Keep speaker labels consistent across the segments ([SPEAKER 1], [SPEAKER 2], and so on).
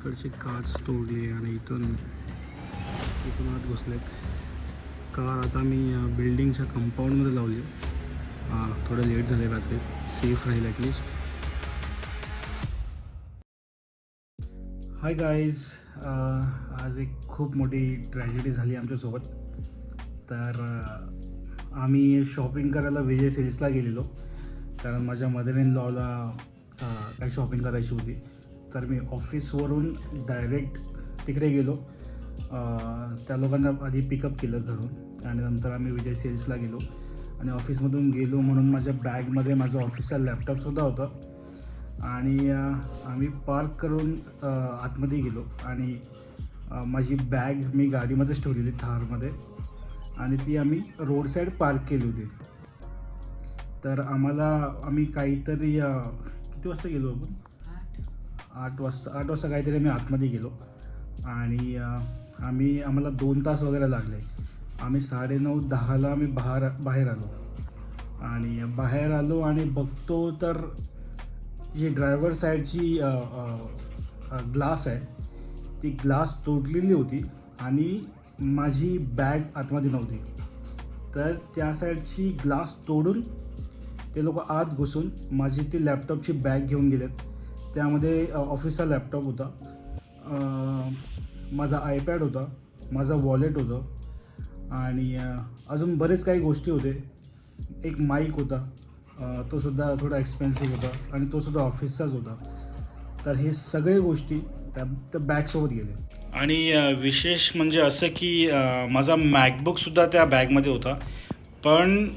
[SPEAKER 1] इकडची काच तोडली आणि इथून आत घुसलेत. कार आता मी बिल्डिंगच्या कंपाऊंडमध्ये लावली. थोडं लेट झालं रात्री, सेफ राहील ॲटलिस्ट. हाय गाईज, आज एक खूप मोठी ट्रॅजेडी झाली आमच्यासोबत. तर आम्ही शॉपिंग करायला विजय सेल्सला गेलेलो, कारण माझ्या मदर इन लॉला काही शॉपिंग करायची होती. तर मी ऑफिसवरून डायरेक्ट तिकडे गेलो. त्या लोकांना आधी पिकअप केलं घरून आणि नंतर आम्ही विजय सेल्सला गेलो. आणि ऑफिसमधून गेलो म्हणून माझ्या बॅगमध्ये माझा ऑफिसचा लॅपटॉपसुद्धा होता. आणि आम्ही पार्क करून आतमध्ये गेलो आणि माझी बॅग मी गाडीमध्येच ठेवलेली थारमध्ये, आणि ती आम्ही रोड साईड पार्क केली होती. तर आम्ही काहीतरी किती वाजता गेलो आपण? 8 वाजता काहीतरी आम्ही आतमध्ये गेलो. आणि आम्हाला 2 तास वगैरे लागले. आम्ही 9:30-10ला आम्ही बाहेर आलो. आणि बाहेर आलो आणि बघतो तर जी ड्रायव्हर साईडची ग्लास आहे, ती ग्लास तोडलेली होती आणि माझी बॅग आतमध्ये नव्हती. तर त्या साईडची ग्लास तोडून ते लोक आत घुसून माझी ती लॅपटॉपची बॅग घेऊन गेलेत. त्यामध्ये ऑफिसचा लॅपटॉप होता, माझा आयपॅड होता, माझा वॉलेट होतं आणि अजून बरेच काही गोष्टी होते. एक माईक होता, तोसुद्धा थोडा एक्सपेन्सिव्ह होता आणि तोसुद्धा ऑफिसचाच होता. तर हे सगळे गोष्टी त्या बॅगसोबत गेले. आणि विशेष म्हणजे असं की माझा मॅकबुकसुद्धा त्या बॅगमध्ये होता. पण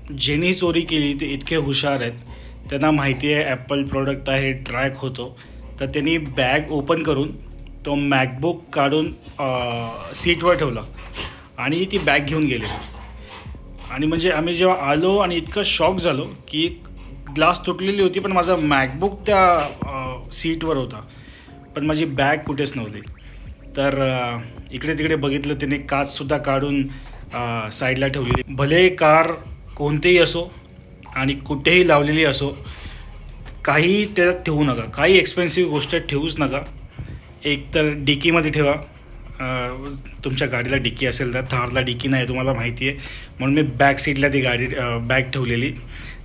[SPEAKER 1] ज्यांनी चोरी केली ते इतके हुशार आहेत, त्यांना माहिती आहे ॲपल प्रोडक्ट आहे, ट्रॅक होतो. तर त्यांनी बॅग ओपन करून तो मॅकबुक काढून सीटवर ठेवला आणि ती बॅग घेऊन गेले. आणि म्हणजे आम्ही जेव्हा आलो आणि इतकं शॉक झालो की ग्लास तुटलेली होती पण माझा मॅकबुक त्या सीटवर होता, पण माझी बॅग कुठेच नव्हती. तर इकडे तिकडे बघितलं, त्याने काचसुद्धा काढून साईडला ठेवलेली. भले कार कोणतेही असो आणि कुठेही लावलेली असो, काही त्याच्यात ठेवू नका. काही एक्सपेन्सिव्ह गोष्ट ठेवूच नका. एक तर डिकीमध्ये ठेवा. तुमच्या गाडीला डिकी असेल तर. थारला डिकी नाही तुम्हाला माहिती आहे, म्हणून मी बॅक सीटला ती बॅग ठेवलेली.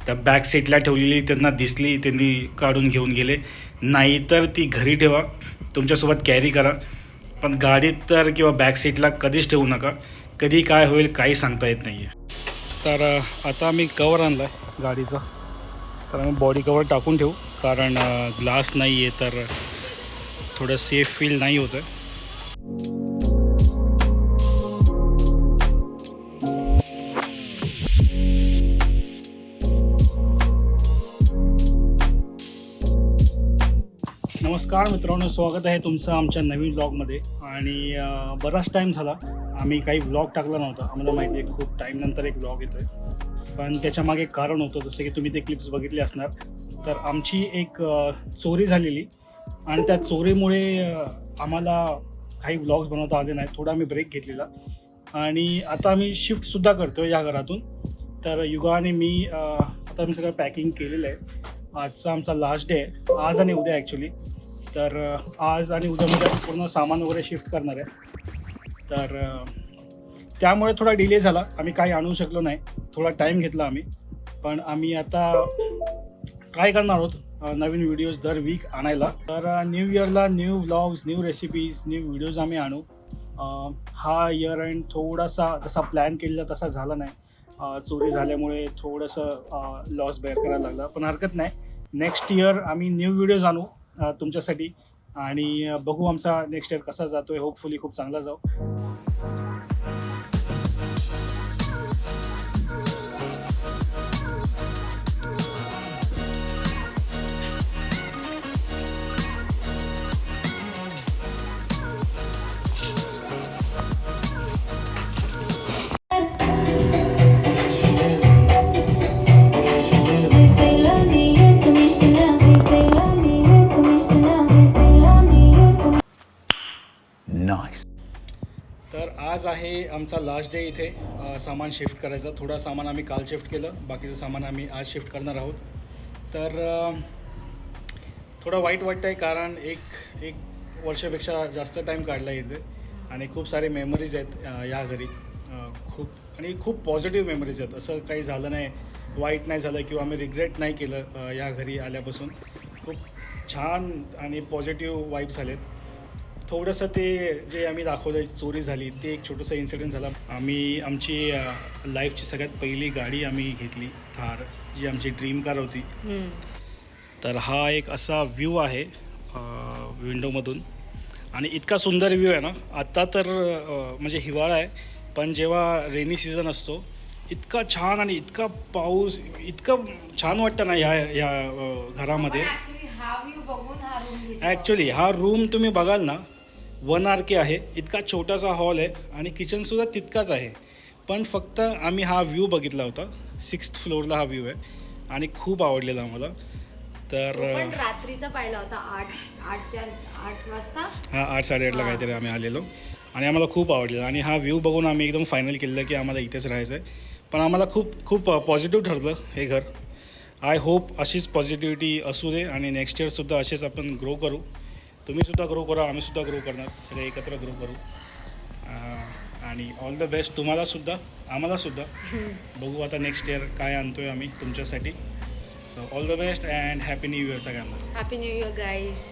[SPEAKER 1] त्या बॅक सीटला ठेवलेली त्यांना दिसली, त्यांनी काढून घेऊन गेले. नाहीतर ती घरी ठेवा, तुमच्यासोबत कॅरी करा. पण गाडीत तर किंवा बॅक सीटला कधीच ठेवू नका. कधी काय होईल काही सांगता येत नाही आहे. तर आता मी कवर आणला आहे गाडीचा. तर आम्ही बॉडी कवर टाकून ठेवू, कारण ग्लास नाही आहे तर थोडं सेफ फील नाही होतं. नमस्कार मित्रांनो, स्वागत आहे तुमचं आमच्या नवीन व्लॉगमध्ये. आणि बराच टाईम झाला आम्ही काही व्लॉग टाकला नव्हता. आम्हाला माहिती आहे खूप टाईमनंतर एक व्लॉग येतो आहे, पण त्याच्यामागे कारण होतं. जसं की तुम्ही ते क्लिप्स बघितले असणार. तर आमची एक चोरी झालेली आणि त्या चोरीमुळे आम्हाला काही व्लॉग्स बनवता आले नाही. थोडा आम्ही ब्रेक घेतलेला आणि आता आम्ही शिफ्टसुद्धा करतो या घरातून. तर युगा आणि मी आता आम्ही सगळं पॅकिंग केलेलं आहे. आजचा आमचा लास्ट डे आहे, आज आणि उद्या ॲक्च्युली. तर आज आणि उद्यामध्ये पूर्ण सामान वगैरे शिफ्ट करणार आहे. तर त्यामुळे थोडा डिले झाला, आम्ही काही आणू शकलो नाही. थोडा टाईम घेतला आम्ही, पण आम्ही आता ट्राय करणार आहोत नवीन व्हिडिओज दर वीक आणायला. तर न्यू इयरला new vlogs, new recipes, new videos आम्ही आणू. हा इयर एंड थोडासा जसा प्लॅन केलेला तसा झाला नाही. चोरी झाल्यामुळे थोडंसं लॉस बेअर करायला लागला, पण हरकत नाही. नेक्स्ट इयर आम्ही न्यू व्हिडिओज आणू तुमच्यासाठी आणि बघू आमचा नेक्स्ट इयर कसा जातो आहे. होपफुली खूप चांगला जाऊ. तर आज आहे आमचा लास्ट डे इथे. सामान शिफ्ट करायचं. थोडं सामान आम्ही काल शिफ्ट केलं, बाकीचं सामान आम्ही आज शिफ्ट करणार आहोत. तर थोडं वाईट वाटतं आहे, कारण एक वर्षापेक्षा जास्त टाईम काढला इथे आणि खूप सारे मेमरीज आहेत या घरी. खूप पॉझिटिव्ह मेमरीज आहेत. असं काही झालं नाही, वाईट नाही झालं किंवा आम्ही रिग्रेट नाही केलं या घरी आल्यापासून. खूप छान आणि पॉझिटिव्ह वाईब्स आलेत. थोडंसं ते जे आम्ही दाखवलं चोरी झाली ते एक छोटंसं इन्सिडेंट झाला. आम्ही आमची लाईफची सगळ्यात पहिली गाडी आम्ही घेतली थार, जी आमची ड्रीम कार होती. तर हा एक असा व्ह्यू आहे विंडोमधून आणि इतका सुंदर व्ह्यू आहे ना. आत्ता तर म्हणजे हिवाळा आहे, पण जेव्हा रेनी सीझन असतो इतका छान आणि इतका पाऊस, इतकं छान वाटतं ना ह्या घरामध्ये. ॲक्च्युली हा रूम तुम्ही बघाल ना 1 RK आहे. इतका छोटासा हॉल आहे आणि किचनसुद्धा तितकाच आहे. पण फक्त आम्ही हा व्ह्यू बघितला होता. 6th फ्लोअरला हा व्ह्यू आहे आणि खूप आवडलेला आम्हाला. तर
[SPEAKER 2] रात्रीचा पाहिला होता 8 वाजता.
[SPEAKER 1] हां 8-8:30ला काहीतरी आम्ही आलेलो आणि आम्हाला खूप आवडलेलं आणि हा व्ह्यू बघून आम्ही एकदम फायनल केलेलं की आम्हाला इथेच राहायचं आहे. पण आम्हाला खूप पॉझिटिव्ह ठरलं हे घर. आय होप अशीच पॉझिटिव्हिटी असू दे आणि नेक्स्ट इयरसुद्धा असेच आपण ग्रो करू. तुम्हीसुद्धा ग्रो करा, आम्हीसुद्धा ग्रो करणार, सगळे एकत्र ग्रो करू. आणि ऑल द बेस्ट तुम्हालासुद्धा, आम्हालासुद्धा. बघू आता नेक्स्ट इयर काय आणतो आहे आम्ही तुमच्यासाठी. So all the best and happy new year सगळ्यांना.
[SPEAKER 2] Happy new year guys.